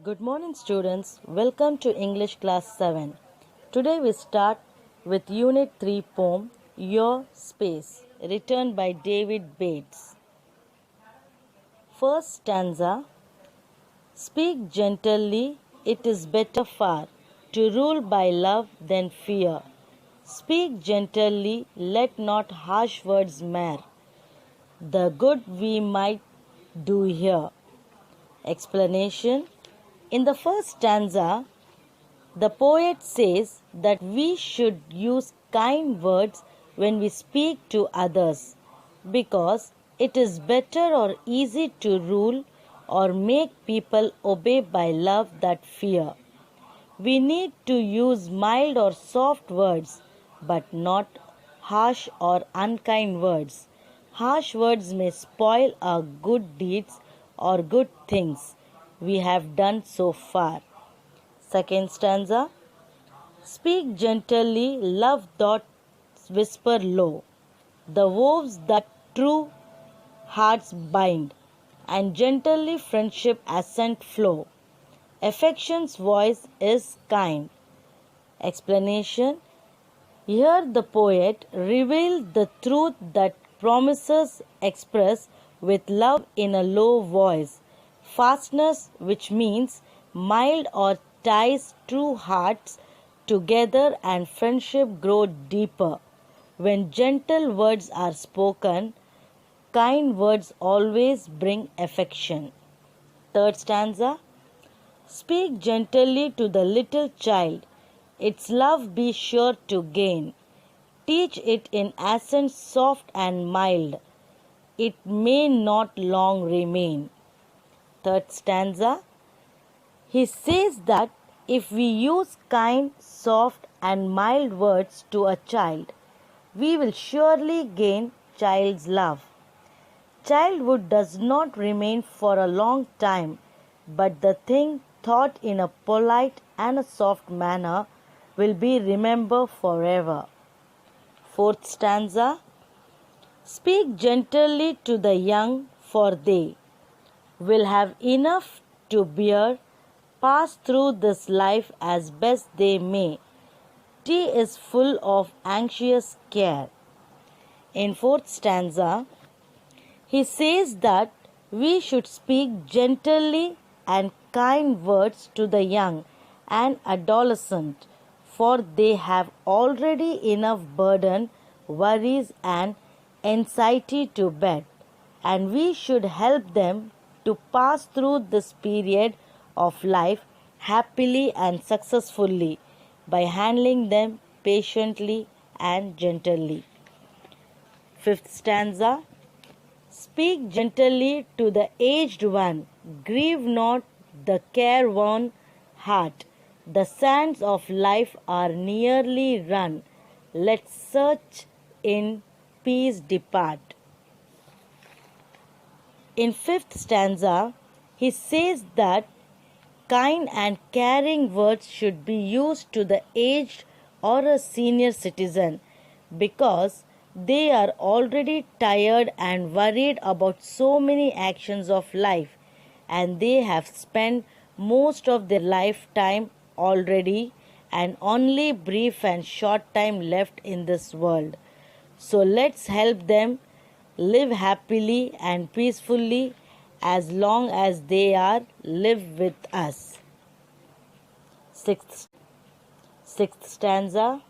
Good morning, students. Welcome to English Class 7. Today we start with Unit 3 poem Your Space, written by David Bates. First stanza. Speak gently, it is better far to rule by love than fear. Speak gently, let not harsh words mar the good we might do here. Explanation. In the first stanza, the poet says that we should use kind words when we speak to others because it is better or easy to rule or make people obey by love than fear. We need to use mild or soft words but not harsh or unkind words. Harsh words may spoil our good deeds or good things we have done so far. Second stanza. Speak gently, love thoughts whisper low. The woes that true hearts bind, and gently friendship ascent flow. Affection's voice is kind. Explanation. Here the poet reveals the truth that promises express with love in a low voice. Fastness, which means mild or ties true hearts together and friendship grow deeper. When gentle words are spoken, kind words always bring affection. Third stanza. Speak gently to the little child, its love be sure to gain. Teach it in accents soft and mild, it may not long remain. Third stanza. He says that if we use kind, soft, and mild words to a child, we will surely gain child's love. Childhood does not remain for a long time, but the thing taught in a polite and a soft manner will be remembered forever. Fourth stanza. Speak gently to the young, for they will have enough to bear, pass through this life as best they may. Tea is full of anxious care. In fourth stanza, he says that we should speak gently and kind words to the young and adolescent, for they have already enough burden, worries, and anxiety to bear, and we should help them to pass through this period of life happily and successfully by handling them patiently and gently. Fifth stanza. Speak gently to the aged one, grieve not the careworn heart. The sands of life are nearly run, let search in peace depart. In fifth stanza, he says that kind and caring words should be used to the aged or a senior citizen because they are already tired and worried about so many actions of life and they have spent most of their lifetime already and only brief and short time left in this world. So let's help them live happily and peacefully as long as they are live with us. Sixth stanza.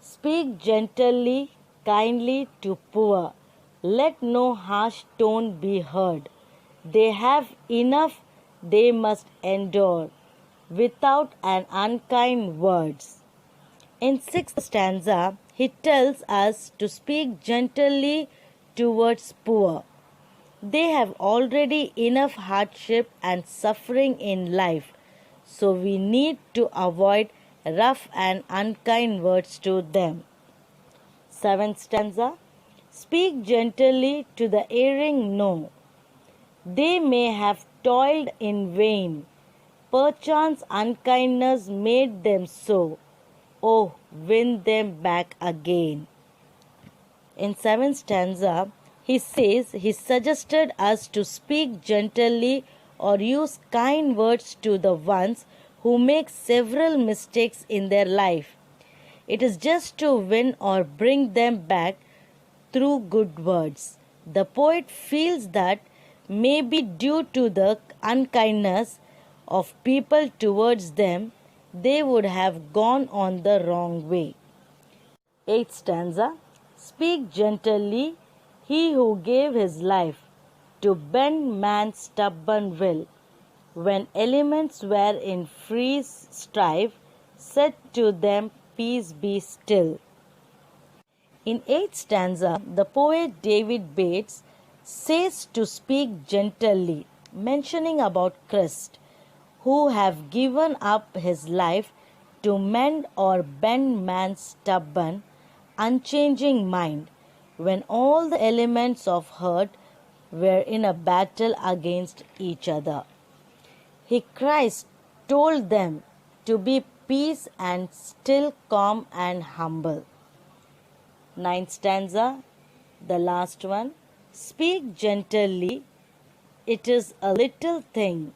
Speak gently, kindly to poor. Let no harsh tone be heard. They have enough they must endure without an unkind words. In sixth stanza, he tells us to speak gently towards poor. They have already enough hardship and suffering in life, so we need to avoid rough and unkind words to them. Seventh stanza. Speak gently to the erring no. They may have toiled in vain. Perchance unkindness made them so. Oh, win them back again. In seventh stanza, he suggested us to speak gently or use kind words to the ones who make several mistakes in their life. It is just to win or bring them back through good words. The poet feels that maybe due to the unkindness of people towards them, they would have gone on the wrong way. 8th stanza. Speak gently, he who gave his life to bend man's stubborn will. When elements were in free strife, said to them, peace be still. In 8th stanza, the poet David Bates says to speak gently, mentioning about Christ, who have given up his life to mend or bend man's stubborn, unchanging mind, when all the elements of hurt were in a battle against each other. He, Christ, told them to be peace and still, calm and humble. 9th stanza, the last one. Speak gently, it is a little thing,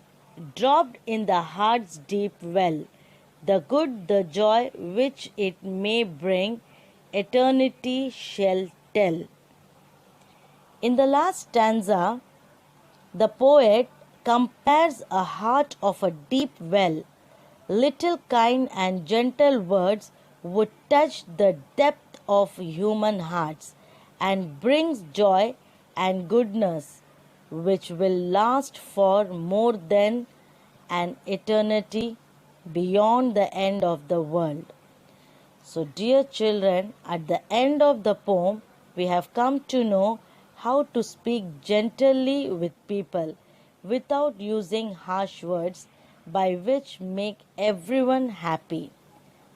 dropped in the heart's deep well. The good, the joy which it may bring, eternity shall tell. In the last stanza, the poet compares a heart of a deep well. Little kind and gentle words would touch the depth of human hearts and brings joy and goodness which will last for more than an eternity beyond the end of the world. So, dear children, at the end of the poem, we have come to know how to speak gently with people without using harsh words, by which make everyone happy.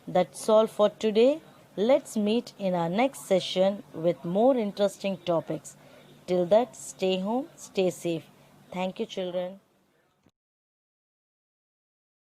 That's all for today. Let's meet in our next session with more interesting topics. Till that, stay home, stay safe. Thank you, children.